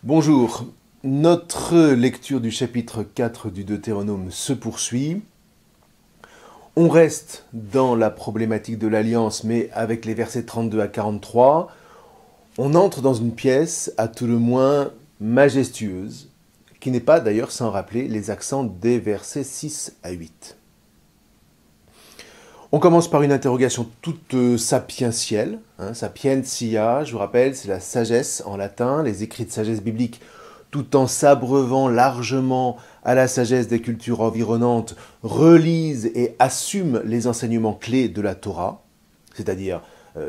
Bonjour, notre lecture du chapitre 4 du Deutéronome se poursuit. On reste dans la problématique de l'alliance, mais avec les versets 32 à 43, on entre dans une pièce à tout le moins majestueuse, qui n'est pas d'ailleurs sans rappeler les accents des versets 6 à 8. On commence par une interrogation toute sapientielle, sapientia, je vous rappelle, c'est la sagesse en latin, les écrits de sagesse biblique, tout en s'abreuvant largement à la sagesse des cultures environnantes, relisent et assument les enseignements clés de la Torah, c'est-à-dire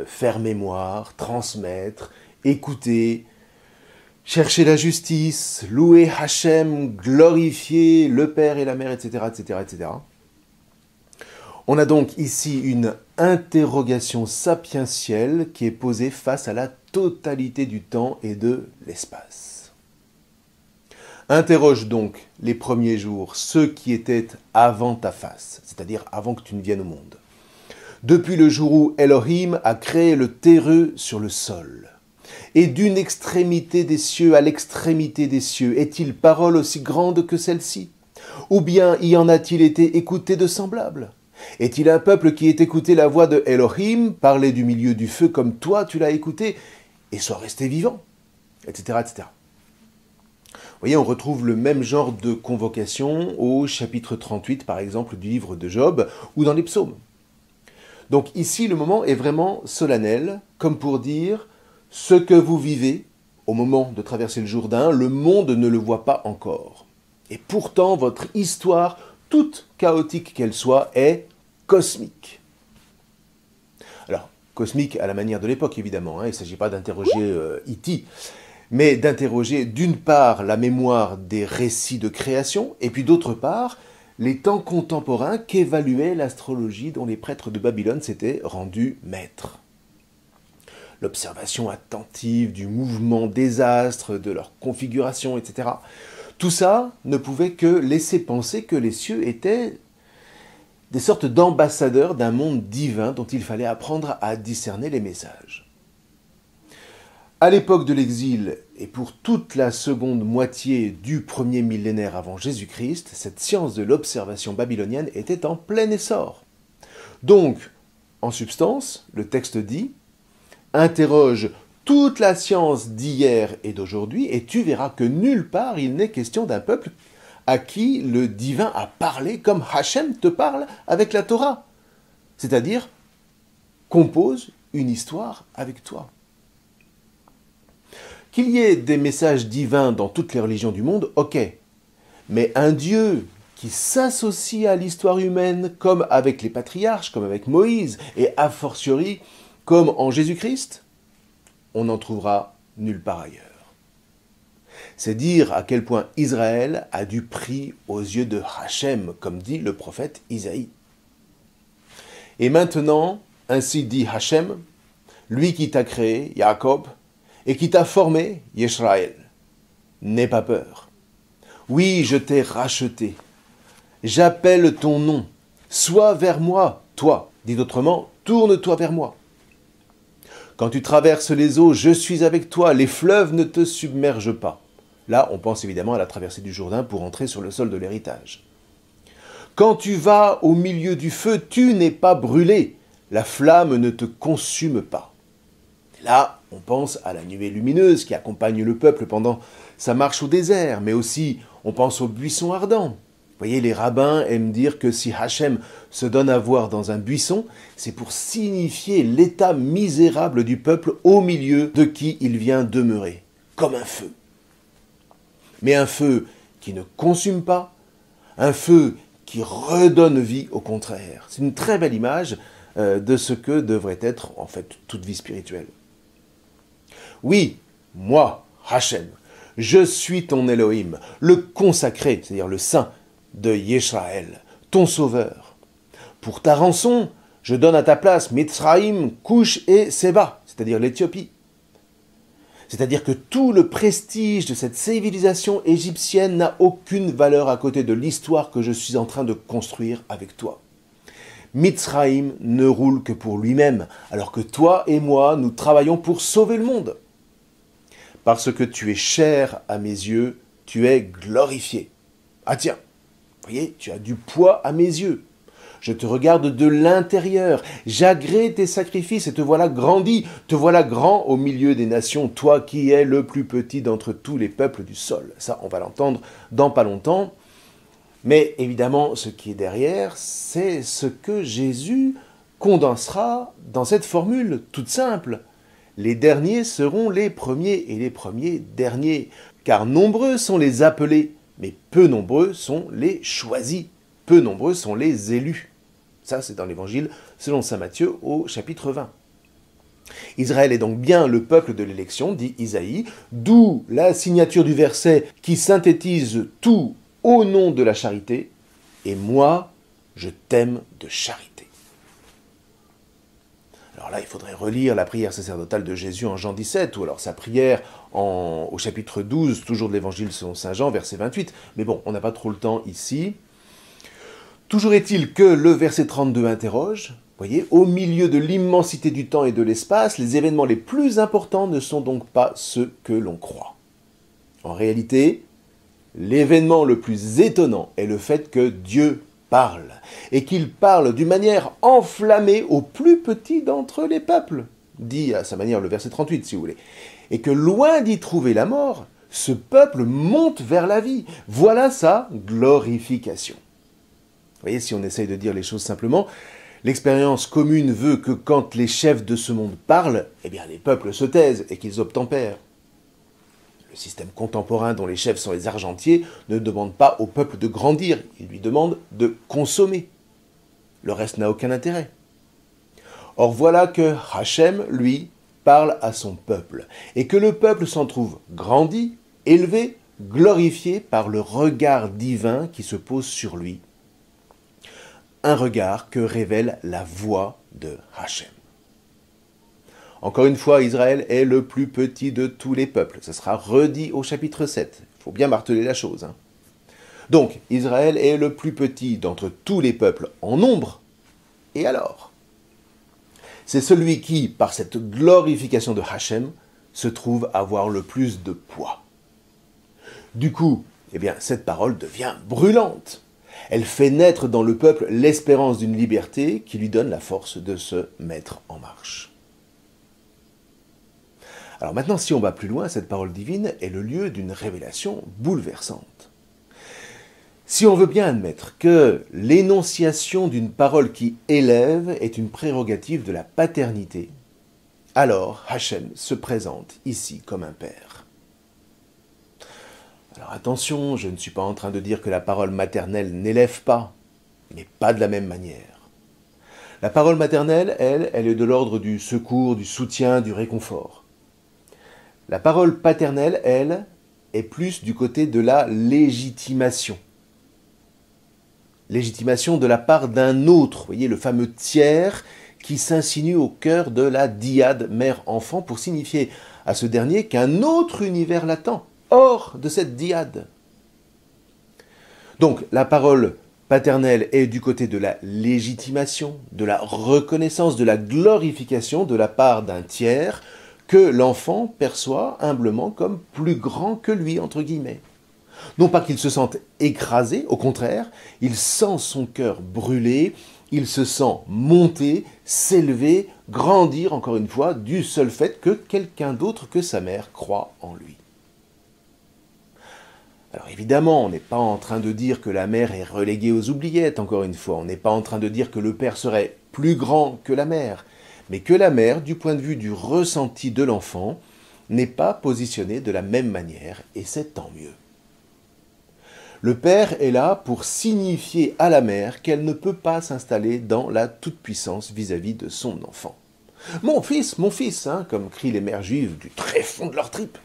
faire mémoire, transmettre, écouter, chercher la justice, louer Hachem, glorifier le Père et la Mère, etc., etc., etc. On a donc ici une interrogation sapientielle qui est posée face à la totalité du temps et de l'espace. Interroge donc les premiers jours, ceux qui étaient avant ta face, c'est-à-dire avant que tu ne viennes au monde. Depuis le jour où Elohim a créé le terreux sur le sol, et d'une extrémité des cieux à l'extrémité des cieux, est-il parole aussi grande que celle-ci? Ou bien y en a-t-il été écouté de semblable? Est-il un peuple qui ait écouté la voix de Elohim, parler du milieu du feu comme toi tu l'as écouté, et soit resté vivant, etc., etc. Vous voyez, on retrouve le même genre de convocation au chapitre 38, par exemple, du livre de Job, ou dans les psaumes. Donc ici, le moment est vraiment solennel, comme pour dire, ce que vous vivez, au moment de traverser le Jourdain, le monde ne le voit pas encore. Et pourtant, votre histoire, toute chaotique qu'elle soit, est cosmique. Alors, cosmique à la manière de l'époque, évidemment, il ne s'agit pas d'interroger E.T., mais d'interroger d'une part la mémoire des récits de création, et puis d'autre part, les temps contemporains qu'évaluait l'astrologie dont les prêtres de Babylone s'étaient rendus maîtres. L'observation attentive du mouvement des astres, de leur configuration, etc. Tout ça ne pouvait que laisser penser que les cieux étaient des sortes d'ambassadeurs d'un monde divin dont il fallait apprendre à discerner les messages. À l'époque de l'exil et pour toute la seconde moitié du premier millénaire avant Jésus-Christ, cette science de l'observation babylonienne était en plein essor. Donc, en substance, le texte dit « Interroge toute la science d'hier et d'aujourd'hui et tu verras que nulle part il n'est question d'un peuple à qui le divin a parlé comme Hachem te parle avec la Torah, c'est-à-dire compose une histoire avec toi. » Qu'il y ait des messages divins dans toutes les religions du monde, ok. Mais un Dieu qui s'associe à l'histoire humaine comme avec les patriarches, comme avec Moïse, et a fortiori comme en Jésus-Christ, on n'en trouvera nulle part ailleurs. C'est dire à quel point Israël a du prix aux yeux de Hachem, comme dit le prophète Isaïe. Et maintenant, ainsi dit Hachem, lui qui t'a créé, Jacob, et qui t'a formé, Yeshraël. N'aie pas peur. Oui, je t'ai racheté. J'appelle ton nom. Sois vers moi, toi. Dit autrement, tourne-toi vers moi. Quand tu traverses les eaux, je suis avec toi. Les fleuves ne te submergent pas. Là, on pense évidemment à la traversée du Jourdain pour entrer sur le sol de l'héritage. Quand tu vas au milieu du feu, tu n'es pas brûlé. La flamme ne te consume pas. Là, on pense à la nuée lumineuse qui accompagne le peuple pendant sa marche au désert, mais aussi on pense au buisson ardent. Vous voyez, les rabbins aiment dire que si Hachem se donne à voir dans un buisson, c'est pour signifier l'état misérable du peuple au milieu de qui il vient demeurer, comme un feu. Mais un feu qui ne consume pas, un feu qui redonne vie au contraire. C'est une très belle image de ce que devrait être en fait toute vie spirituelle. Oui, moi, Hachem, je suis ton Elohim, le consacré, c'est-à-dire le saint de Yeshraël, ton sauveur. Pour ta rançon, je donne à ta place Mitzraïm, Couche et Séba, c'est-à-dire l'Éthiopie. C'est-à-dire que tout le prestige de cette civilisation égyptienne n'a aucune valeur à côté de l'histoire que je suis en train de construire avec toi. Mitzraïm ne roule que pour lui-même, alors que toi et moi, nous travaillons pour sauver le monde. parce que tu es cher à mes yeux, tu es glorifié. Ah tiens, voyez, tu as du poids à mes yeux. Je te regarde de l'intérieur, j'agrée tes sacrifices et te voilà grandi, te voilà grand au milieu des nations, toi qui es le plus petit d'entre tous les peuples du sol. Ça, on va l'entendre dans pas longtemps. Mais évidemment, ce qui est derrière, c'est ce que Jésus condensera dans cette formule toute simple. Les derniers seront les premiers et les premiers derniers, car nombreux sont les appelés, mais peu nombreux sont les choisis, peu nombreux sont les élus. Ça, c'est dans l'Évangile selon saint Matthieu au chapitre 20. Israël est donc bien le peuple de l'élection, dit Isaïe, d'où la signature du verset qui synthétise tout au nom de la charité, et moi, je t'aime de charité. Alors là, il faudrait relire la prière sacerdotale de Jésus en Jean 17, ou alors sa prière au chapitre 12, toujours de l'Évangile selon saint Jean, verset 28. Mais bon, on n'a pas trop le temps ici. Toujours est-il que le verset 32 interroge, voyez, au milieu de l'immensité du temps et de l'espace, les événements les plus importants ne sont donc pas ceux que l'on croit. En réalité, l'événement le plus étonnant est le fait que Dieu parle, et qu'il parle d'une manière enflammée au plus petit d'entre les peuples, dit à sa manière le verset 38 si vous voulez, et que loin d'y trouver la mort, ce peuple monte vers la vie. Voilà sa glorification. Vous voyez, si on essaye de dire les choses simplement, l'expérience commune veut que quand les chefs de ce monde parlent, eh bien les peuples se taisent et qu'ils obtempèrent. Le système contemporain dont les chefs sont les argentiers ne demande pas au peuple de grandir, il lui demande de consommer. Le reste n'a aucun intérêt. Or voilà que Hachem, lui, parle à son peuple, et que le peuple s'en trouve grandi, élevé, glorifié par le regard divin qui se pose sur lui. Un regard que révèle la voix de Hachem. Encore une fois, Israël est le plus petit de tous les peuples. Ça sera redit au chapitre 7. Il faut bien marteler la chose. Donc, Israël est le plus petit d'entre tous les peuples en nombre. Et alors? C'est celui qui, par cette glorification de Hachem, se trouve avoir le plus de poids. Du coup, eh bien, cette parole devient brûlante. Elle fait naître dans le peuple l'espérance d'une liberté qui lui donne la force de se mettre en marche. Alors maintenant, si on va plus loin, cette parole divine est le lieu d'une révélation bouleversante. Si on veut bien admettre que l'énonciation d'une parole qui élève est une prérogative de la paternité, alors Hachem se présente ici comme un père. Alors attention, je ne suis pas en train de dire que la parole maternelle n'élève pas, mais pas de la même manière. La parole maternelle, elle est de l'ordre du secours, du soutien, du réconfort. La parole paternelle, elle, est plus du côté de la légitimation. Légitimation de la part d'un autre, vous voyez, le fameux tiers qui s'insinue au cœur de la dyade mère-enfant pour signifier à ce dernier qu'un autre univers l'attend, hors de cette dyade. Donc, la parole paternelle est du côté de la légitimation, de la reconnaissance, de la glorification de la part d'un tiers, que l'enfant perçoit humblement comme plus grand que lui, entre guillemets. Non pas qu'il se sente écrasé, au contraire, il sent son cœur brûler, il se sent monter, s'élever, grandir, encore une fois, du seul fait que quelqu'un d'autre que sa mère croit en lui. Alors évidemment, on n'est pas en train de dire que la mère est reléguée aux oubliettes, encore une fois, on n'est pas en train de dire que le père serait plus grand que la mère, mais que la mère, du point de vue du ressenti de l'enfant, n'est pas positionnée de la même manière, et c'est tant mieux. Le père est là pour signifier à la mère qu'elle ne peut pas s'installer dans la toute-puissance vis-à-vis de son enfant. « Mon fils, comme crient les mères juives du très fond de leur tripe.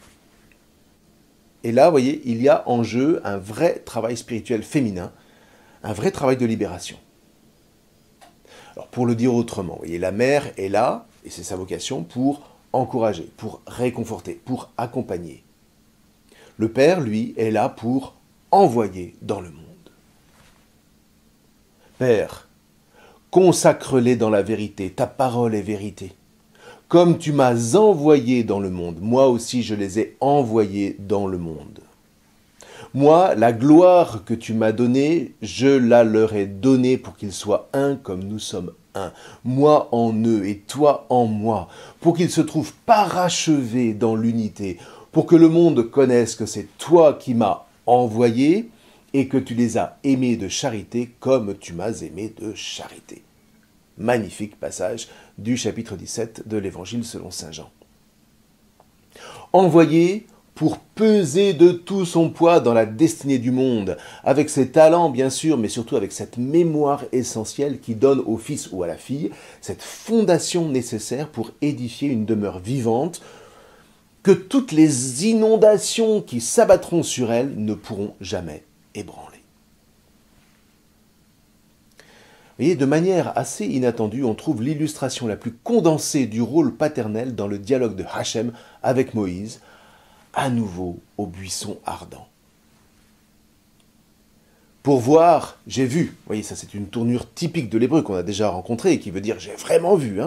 Et là, vous voyez, il y a en jeu un vrai travail spirituel féminin, un vrai travail de libération. Alors, pour le dire autrement, vous voyez, la mère est là, et c'est sa vocation, pour encourager, pour réconforter, pour accompagner. Le père, lui, est là pour envoyer dans le monde. Père, consacre-les dans la vérité, ta parole est vérité. Comme tu m'as envoyé dans le monde, moi aussi je les ai envoyés dans le monde. Moi, la gloire que tu m'as donnée, je la leur ai donnée pour qu'ils soient un comme nous sommes un. Moi en eux et toi en moi, pour qu'ils se trouvent parachevés dans l'unité, pour que le monde connaisse que c'est toi qui m'as envoyé et que tu les as aimés de charité comme tu m'as aimé de charité. Magnifique passage du chapitre 17 de l'Évangile selon saint Jean. Envoyé pour peser de tout son poids dans la destinée du monde, avec ses talents bien sûr, mais surtout avec cette mémoire essentielle qui donne au fils ou à la fille cette fondation nécessaire pour édifier une demeure vivante que toutes les inondations qui s'abattront sur elle ne pourront jamais ébranler. Vous voyez, de manière assez inattendue, on trouve l'illustration la plus condensée du rôle paternel dans le dialogue de Hachem avec Moïse, à nouveau au buisson ardent. Pour voir, j'ai vu. Vous voyez, ça c'est une tournure typique de l'hébreu qu'on a déjà rencontré et qui veut dire j'ai vraiment vu.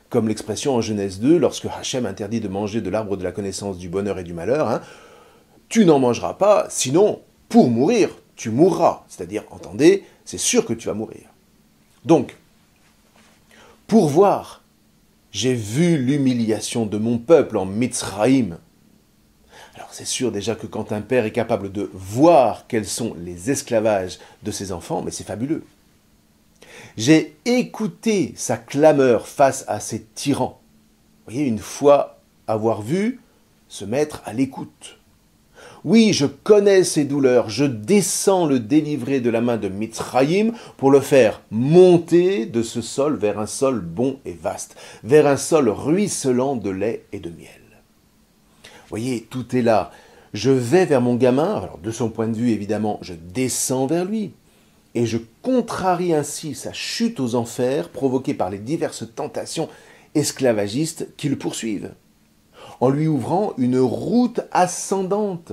Comme l'expression en Genèse 2, lorsque Hachem interdit de manger de l'arbre de la connaissance du bonheur et du malheur, tu n'en mangeras pas, sinon, pour mourir, tu mourras. C'est-à-dire, entendez, c'est sûr que tu vas mourir. Donc, pour voir, j'ai vu l'humiliation de mon peuple en Mitzraïm. Alors c'est sûr déjà que quand un père est capable de voir quels sont les esclavages de ses enfants, mais c'est fabuleux. J'ai écouté sa clameur face à ses tyrans. Vous voyez, une fois avoir vu, se mettre à l'écoute. Oui, je connais ses douleurs, je descends le délivrer de la main de Mitzraïm pour le faire monter de ce sol vers un sol bon et vaste, vers un sol ruisselant de lait et de miel. Voyez, tout est là. Je vais vers mon gamin, alors de son point de vue évidemment, je descends vers lui, et je contrarie ainsi sa chute aux enfers provoquée par les diverses tentations esclavagistes qui le poursuivent, en lui ouvrant une route ascendante.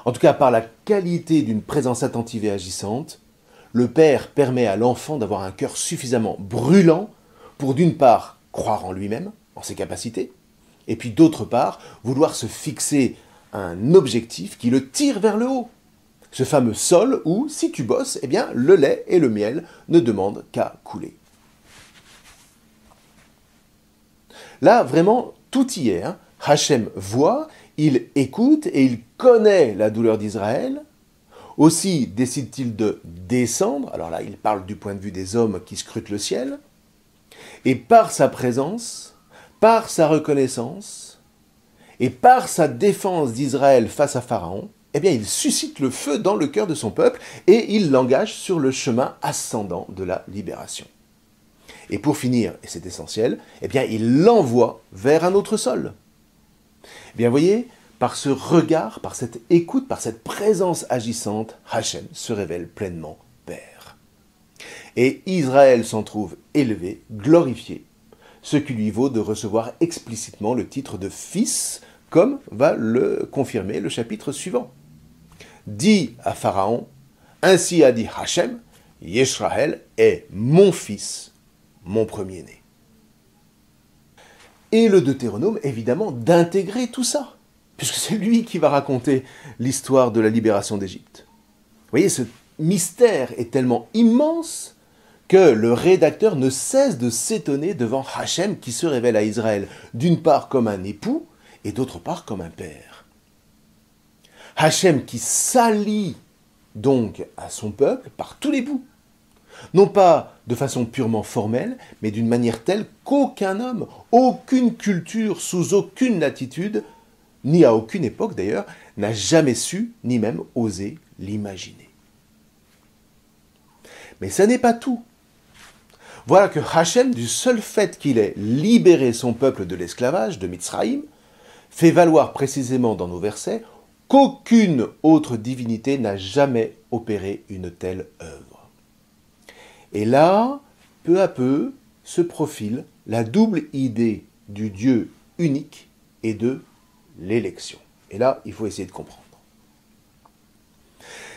En tout cas, par la qualité d'une présence attentive et agissante, le père permet à l'enfant d'avoir un cœur suffisamment brûlant pour d'une part croire en lui-même, en ses capacités, et puis d'autre part vouloir se fixer un objectif qui le tire vers le haut. Ce fameux sol où, si tu bosses, eh bien, le lait et le miel ne demandent qu'à couler. Là, vraiment, tout y est. Hachem voit, il écoute et il connaît la douleur d'Israël. Aussi décide-t-il de descendre. Alors là, il parle du point de vue des hommes qui scrutent le ciel. Et par sa présence, par sa reconnaissance et par sa défense d'Israël face à Pharaon, eh bien, il suscite le feu dans le cœur de son peuple et il l'engage sur le chemin ascendant de la libération. Et pour finir, et c'est essentiel, eh bien, il l'envoie vers un autre sol. Eh bien, voyez, par ce regard, par cette écoute, par cette présence agissante, Hachem se révèle pleinement Père. Et Israël s'en trouve élevé, glorifié, ce qui lui vaut de recevoir explicitement le titre de fils, comme va le confirmer le chapitre suivant. Dit à Pharaon, ainsi a dit Hachem, Yisraël est mon fils, mon premier-né. Et le Deutéronome, évidemment, d'intégrer tout ça, puisque c'est lui qui va raconter l'histoire de la libération d'Égypte. Vous voyez, ce mystère est tellement immense que le rédacteur ne cesse de s'étonner devant Hachem qui se révèle à Israël, d'une part comme un époux, et d'autre part comme un père. Hachem qui s'allie donc à son peuple par tous les bouts. Non pas de façon purement formelle, mais d'une manière telle qu'aucun homme, aucune culture, sous aucune latitude, ni à aucune époque d'ailleurs, n'a jamais su, ni même osé l'imaginer. Mais ça n'est pas tout. Voilà que Hachem, du seul fait qu'il ait libéré son peuple de l'esclavage, de Mitzraïm, fait valoir précisément dans nos versets qu'aucune autre divinité n'a jamais opéré une telle œuvre. Et là, peu à peu, se profile la double idée du Dieu unique et de l'élection. Et là, il faut essayer de comprendre.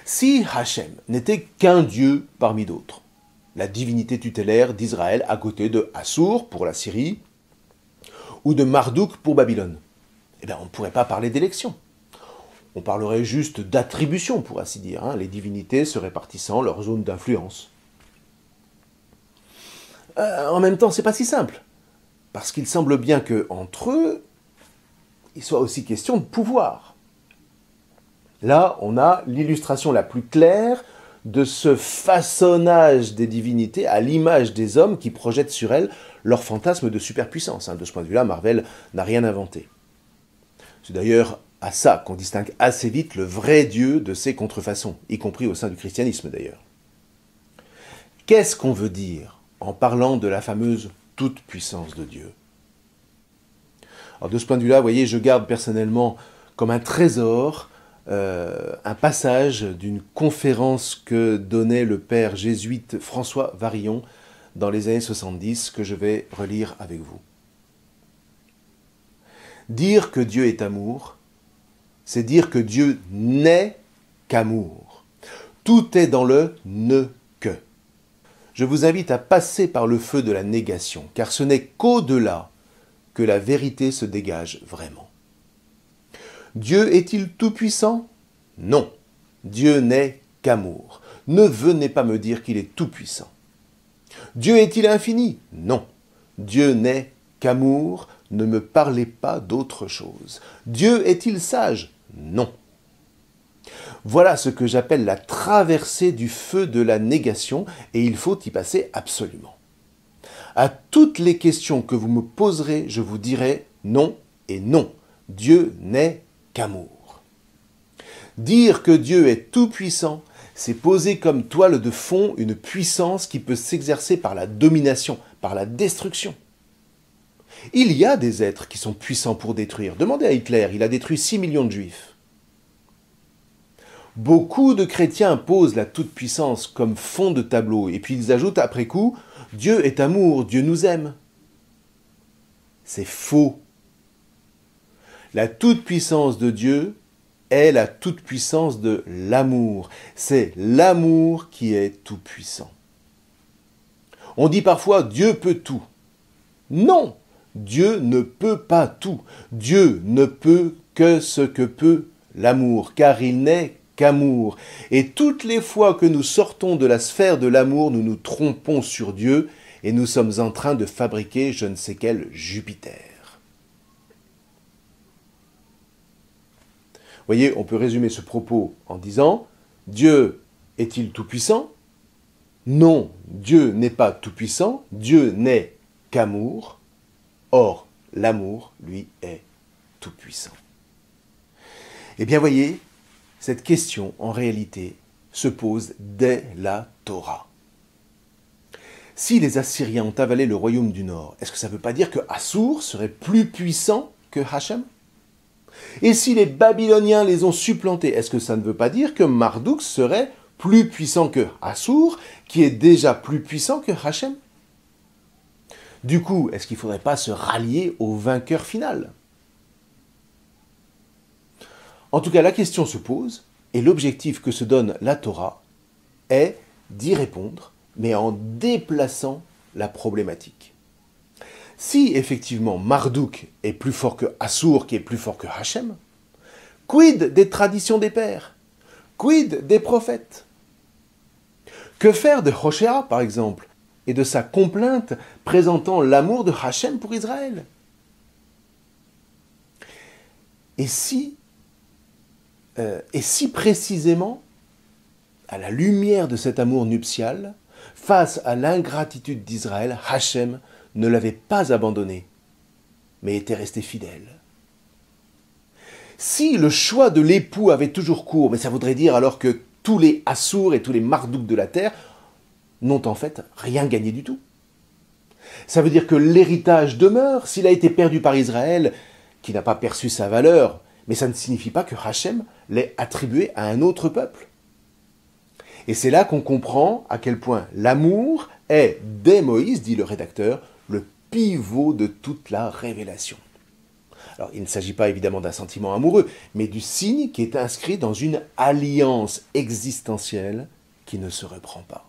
Si Hachem n'était qu'un Dieu parmi d'autres, la divinité tutélaire d'Israël à côté de Assur pour la Syrie, ou de Marduk pour Babylone. Eh bien, on ne pourrait pas parler d'élection. On parlerait juste d'attribution, pour ainsi dire, hein, les divinités se répartissant leur zone d'influence. En même temps, c'est pas si simple, parce qu'il semble bien qu'entre eux, il soit aussi question de pouvoir. Là, on a l'illustration la plus claire de ce façonnage des divinités à l'image des hommes qui projettent sur elles leur fantasme de superpuissance. De ce point de vue-là, Marvel n'a rien inventé. C'est d'ailleurs à ça qu'on distingue assez vite le vrai Dieu de ses contrefaçons, y compris au sein du christianisme d'ailleurs. Qu'est-ce qu'on veut dire en parlant de la fameuse toute-puissance de Dieu? Alors de ce point de vue-là, vous voyez, je garde personnellement comme un trésor un passage d'une conférence que donnait le père jésuite François Varillon dans les années 70, que je vais relire avec vous. Dire que Dieu est amour, c'est dire que Dieu n'est qu'amour. Tout est dans le ne que. Je vous invite à passer par le feu de la négation, car ce n'est qu'au-delà que la vérité se dégage vraiment. Dieu est-il tout-puissant? Non. Dieu n'est qu'amour. Ne venez pas me dire qu'il est tout-puissant. Dieu est-il infini? Non. Dieu n'est qu'amour. Ne me parlez pas d'autre chose. Dieu est-il sage? Non. Voilà ce que j'appelle la traversée du feu de la négation, et il faut y passer absolument. À toutes les questions que vous me poserez, je vous dirai non et non. Dieu n'est qu'amour. Dire que Dieu est tout-puissant, c'est poser comme toile de fond une puissance qui peut s'exercer par la domination, par la destruction. Il y a des êtres qui sont puissants pour détruire. Demandez à Hitler, il a détruit 6 millions de juifs. Beaucoup de chrétiens posent la toute-puissance comme fond de tableau, et puis ils ajoutent après coup « Dieu est amour, Dieu nous aime ». C'est faux. La toute-puissance de Dieu est la toute-puissance de l'amour. C'est l'amour qui est tout-puissant. On dit parfois « Dieu peut tout ». Non, Dieu ne peut pas tout. Dieu ne peut que ce que peut l'amour, car il n'est qu'amour. Et toutes les fois que nous sortons de la sphère de l'amour, nous nous trompons sur Dieu et nous sommes en train de fabriquer je ne sais quel Jupiter. Vous voyez, on peut résumer ce propos en disant « Dieu est-il tout-puissant? Non, Dieu n'est pas tout-puissant, Dieu n'est qu'amour. Or, l'amour, lui, est tout-puissant. » Eh bien, voyez, cette question, en réalité, se pose dès la Torah. Si les Assyriens ont avalé le royaume du Nord, est-ce que ça ne veut pas dire que Assur serait plus puissant que Hachem? Et si les Babyloniens les ont supplantés, est-ce que ça ne veut pas dire que Marduk serait plus puissant que Assur, qui est déjà plus puissant que Hachem? Du coup, est-ce qu'il ne faudrait pas se rallier au vainqueur final? En tout cas, la question se pose, et l'objectif que se donne la Torah est d'y répondre, mais en déplaçant la problématique. Si effectivement Marduk est plus fort que Assur, qui est plus fort que Hachem, quid des traditions des pères? Quid des prophètes? Que faire de Hoshea, par exemple, et de sa complainte présentant l'amour de Hachem pour Israël? Et si précisément, à la lumière de cet amour nuptial, face à l'ingratitude d'Israël, Hachem ne l'avait pas abandonné, mais était resté fidèle. Si le choix de l'époux avait toujours cours, mais ça voudrait dire alors que tous les Assur et tous les Marduk de la terre n'ont en fait rien gagné du tout. Ça veut dire que l'héritage demeure s'il a été perdu par Israël, qui n'a pas perçu sa valeur, mais ça ne signifie pas que Hachem l'ait attribué à un autre peuple. Et c'est là qu'on comprend à quel point l'amour est, dès Moïse, dit le rédacteur, le pivot de toute la révélation. Alors, il ne s'agit pas évidemment d'un sentiment amoureux, mais du signe qui est inscrit dans une alliance existentielle qui ne se reprend pas.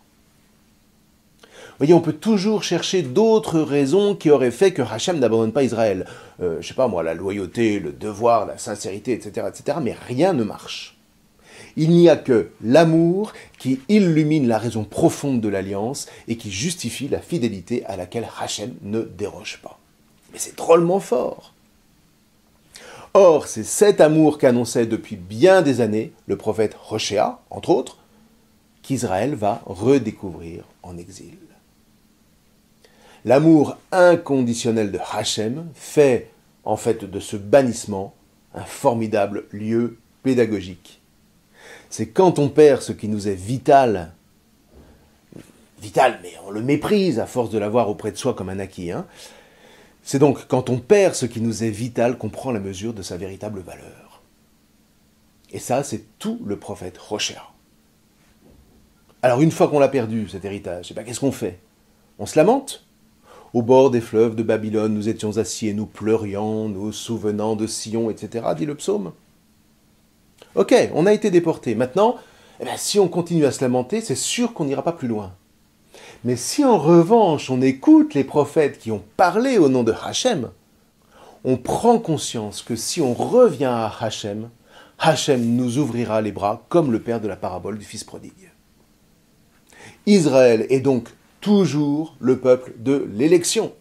voyez, on peut toujours chercher d'autres raisons qui auraient fait que Hachem n'abandonne pas Israël. Je sais pas moi, la loyauté, le devoir, la sincérité, etc., mais rien ne marche. Il n'y a que l'amour qui illumine la raison profonde de l'alliance et qui justifie la fidélité à laquelle Hachem ne déroge pas. Mais c'est drôlement fort. Or, c'est cet amour qu'annonçait depuis bien des années le prophète Hoshéa, entre autres, qu'Israël va redécouvrir en exil. L'amour inconditionnel de Hachem fait en fait de ce bannissement un formidable lieu pédagogique. C'est quand on perd ce qui nous est vital, mais on le méprise à force de l'avoir auprès de soi comme un acquis. C'est donc quand on perd ce qui nous est vital qu'on prend la mesure de sa véritable valeur. Et ça, c'est tout le prophète Hoshéa. Alors une fois qu'on l'a perdu, cet héritage, qu'est-ce qu'on fait? On se lamente? Au bord des fleuves de Babylone, nous étions assis et nous pleurions, nous souvenant de Sion, etc., dit le psaume. Ok, on a été déportés. Maintenant, si on continue à se lamenter, c'est sûr qu'on n'ira pas plus loin. Mais si en revanche on écoute les prophètes qui ont parlé au nom de Hachem, on prend conscience que si on revient à Hachem, Hachem nous ouvrira les bras comme le père de la parabole du fils prodigue. Israël est donc toujours le peuple de l'élection.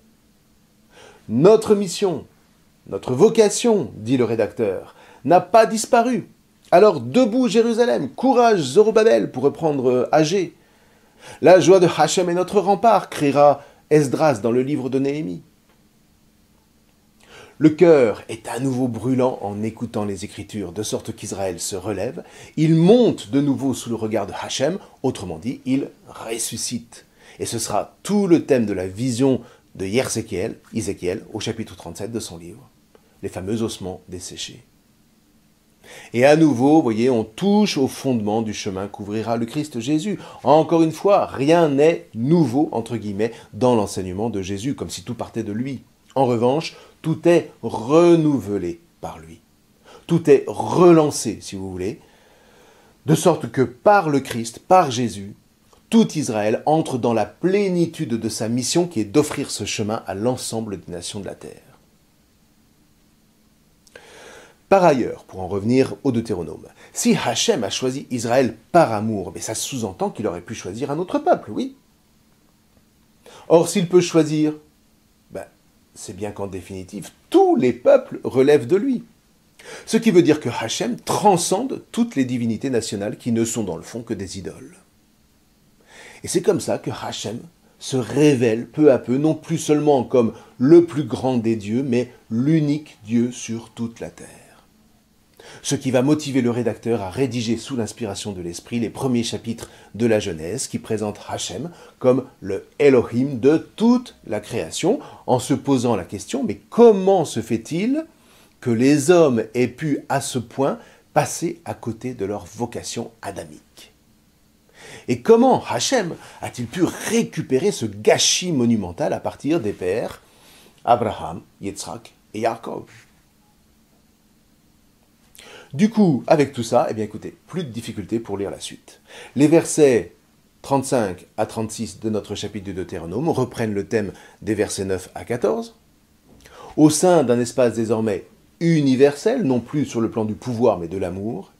Notre mission, notre vocation, dit le rédacteur, n'a pas disparu. Alors debout Jérusalem, courage Zorobabel, pour reprendre Agé. La joie de Hachem est notre rempart, criera Esdras dans le livre de Néhémie. Le cœur est à nouveau brûlant en écoutant les Écritures, de sorte qu'Israël se relève, il monte de nouveau sous le regard de Hachem, autrement dit, il ressuscite. Et ce sera tout le thème de la vision de Ézéchiel, au chapitre 37 de son livre, les fameux ossements desséchés. Et à nouveau, vous voyez, on touche au fondement du chemin qu'ouvrira le Christ Jésus. Encore une fois, rien n'est nouveau, entre guillemets, dans l'enseignement de Jésus, comme si tout partait de lui. En revanche, tout est renouvelé par lui. Tout est relancé, si vous voulez, de sorte que par le Christ, par Jésus, tout Israël entre dans la plénitude de sa mission qui est d'offrir ce chemin à l'ensemble des nations de la terre. Par ailleurs, pour en revenir au Deutéronome, si Hachem a choisi Israël par amour, mais ça sous-entend qu'il aurait pu choisir un autre peuple, oui. Or, s'il peut choisir, c'est bien qu'en définitive, tous les peuples relèvent de lui. Ce qui veut dire que Hachem transcende toutes les divinités nationales qui ne sont dans le fond que des idoles. Et c'est comme ça que Hachem se révèle peu à peu, non plus seulement comme le plus grand des dieux, mais l'unique Dieu sur toute la terre. Ce qui va motiver le rédacteur à rédiger sous l'inspiration de l'Esprit les premiers chapitres de la Genèse qui présentent Hachem comme le Elohim de toute la création, en se posant la question, mais comment se fait-il que les hommes aient pu à ce point passer à côté de leur vocation adamique? Et comment Hachem a-t-il pu récupérer ce gâchis monumental à partir des pères Abraham, Yitzhak et Yaakov? Du coup, avec tout ça, écoutez, plus de difficultés pour lire la suite. Les versets 35 à 36 de notre chapitre du Deutéronome reprennent le thème des versets 9 à 14. Au sein d'un espace désormais universel, non plus sur le plan du pouvoir mais de l'amour,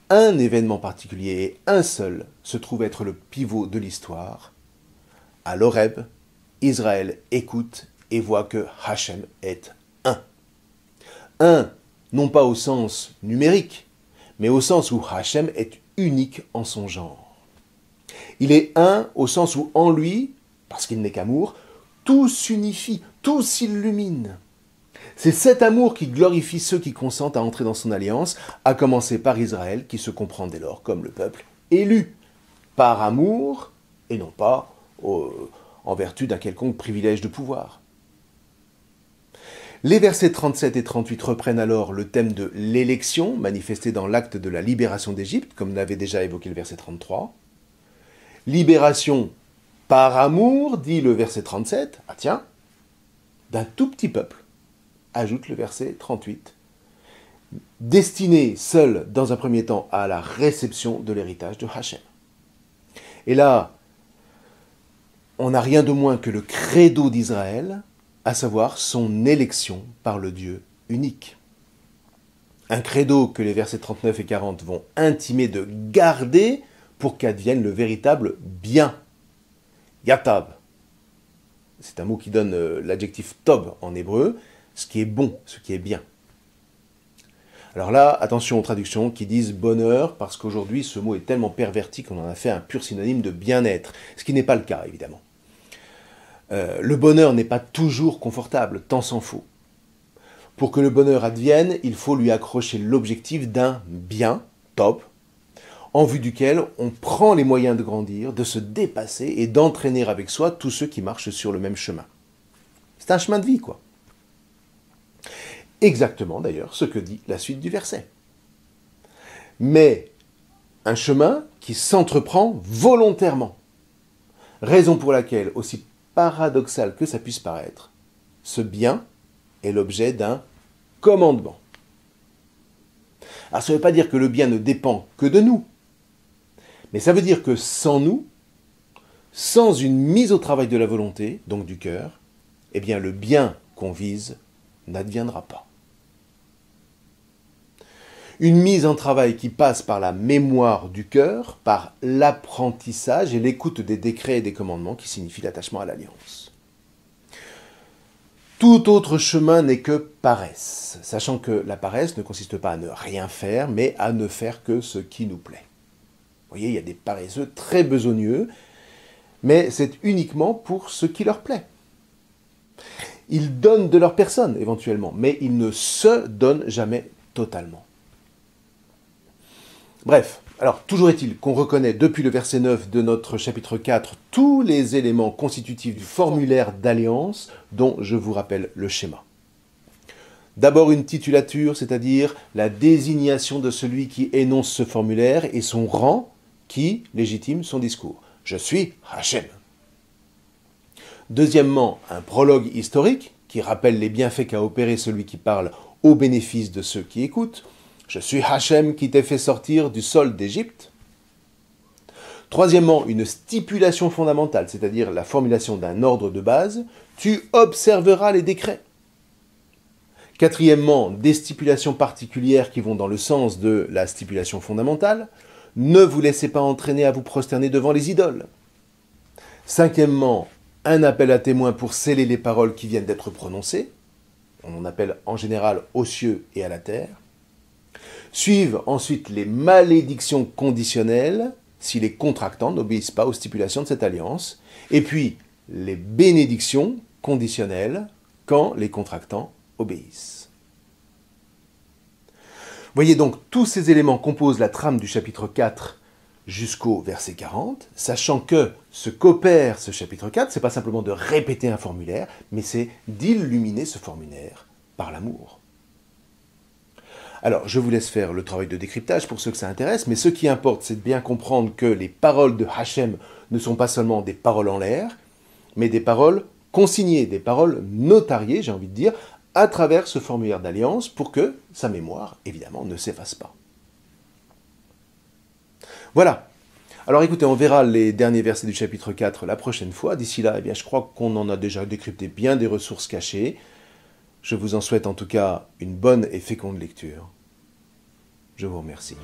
un événement particulier et un seul se trouve être le pivot de l'histoire. À l'Horeb, Israël écoute et voit que Hachem est un. Un, non pas au sens numérique, mais au sens où Hachem est unique en son genre. Il est un au sens où en lui, parce qu'il n'est qu'amour, tout s'unifie, tout s'illumine. C'est cet amour qui glorifie ceux qui consentent à entrer dans son alliance, à commencer par Israël, qui se comprend dès lors comme le peuple élu, par amour, et non pas en vertu d'un quelconque privilège de pouvoir. Les versets 37 et 38 reprennent alors le thème de l'élection, manifesté dans l'acte de la libération d'Égypte, comme l'avait déjà évoqué le verset 33. Libération par amour, dit le verset 37, d'un tout petit peuple, ajoute le verset 38, destiné seul, dans un premier temps, à la réception de l'héritage de Hachem. Et là, on n'a rien de moins que le credo d'Israël, à savoir son élection par le Dieu unique. Un credo que les versets 39 et 40 vont intimer de garder pour qu'advienne le véritable bien. Yatab. C'est un mot qui donne l'adjectif tob en hébreu, ce qui est bon, ce qui est bien. Alors là, attention aux traductions qui disent bonheur, parce qu'aujourd'hui ce mot est tellement perverti qu'on en a fait un pur synonyme de bien-être, ce qui n'est pas le cas évidemment. Le bonheur n'est pas toujours confortable, tant s'en faut. Pour que le bonheur advienne, il faut lui accrocher l'objectif d'un bien, top, en vue duquel on prend les moyens de grandir, de se dépasser et d'entraîner avec soi tous ceux qui marchent sur le même chemin. C'est un chemin de vie, quoi. Exactement, d'ailleurs, ce que dit la suite du verset. Mais un chemin qui s'entreprend volontairement. Raison pour laquelle, aussi paradoxal que ça puisse paraître, ce bien est l'objet d'un commandement. Alors ça ne veut pas dire que le bien ne dépend que de nous, mais ça veut dire que sans nous, sans une mise au travail de la volonté, donc du cœur, eh bien le bien qu'on vise n'adviendra pas. Une mise en travail qui passe par la mémoire du cœur, par l'apprentissage et l'écoute des décrets et des commandements qui signifient l'attachement à l'alliance. Tout autre chemin n'est que paresse, sachant que la paresse ne consiste pas à ne rien faire, mais à ne faire que ce qui nous plaît. Vous voyez, il y a des paresseux très besogneux, mais c'est uniquement pour ce qui leur plaît. Ils donnent de leur personne, éventuellement, mais ils ne se donnent jamais totalement. Bref, alors toujours est-il qu'on reconnaît depuis le verset 9 de notre chapitre 4 tous les éléments constitutifs du formulaire d'alliance dont je vous rappelle le schéma. D'abord une titulature, c'est-à-dire la désignation de celui qui énonce ce formulaire et son rang qui légitime son discours. Je suis Hachem. Deuxièmement, un prologue historique qui rappelle les bienfaits qu'a opéré celui qui parle au bénéfice de ceux qui écoutent. Je suis Hachem qui t'ai fait sortir du sol d'Égypte. Troisièmement, une stipulation fondamentale, c'est-à-dire la formulation d'un ordre de base. Tu observeras les décrets. Quatrièmement, des stipulations particulières qui vont dans le sens de la stipulation fondamentale. Ne vous laissez pas entraîner à vous prosterner devant les idoles. Cinquièmement, un appel à témoins pour sceller les paroles qui viennent d'être prononcées. On en appelle en général aux cieux et à la terre. Suivent ensuite les malédictions conditionnelles si les contractants n'obéissent pas aux stipulations de cette alliance, et puis les bénédictions conditionnelles quand les contractants obéissent. Voyez donc, tous ces éléments composent la trame du chapitre 4 jusqu'au verset 40, sachant que ce qu'opère ce chapitre 4, c'est pas simplement de répéter un formulaire, mais c'est d'illuminer ce formulaire par l'amour. Alors, je vous laisse faire le travail de décryptage pour ceux que ça intéresse, mais ce qui importe, c'est de bien comprendre que les paroles de Hachem ne sont pas seulement des paroles en l'air, mais des paroles consignées, des paroles notariées, j'ai envie de dire, à travers ce formulaire d'alliance pour que sa mémoire, évidemment, ne s'efface pas. Voilà. Alors écoutez, on verra les derniers versets du chapitre 4 la prochaine fois. D'ici là, eh bien, je crois qu'on en a déjà décrypté bien des ressources cachées. Je vous en souhaite en tout cas une bonne et féconde lecture. Je vous remercie.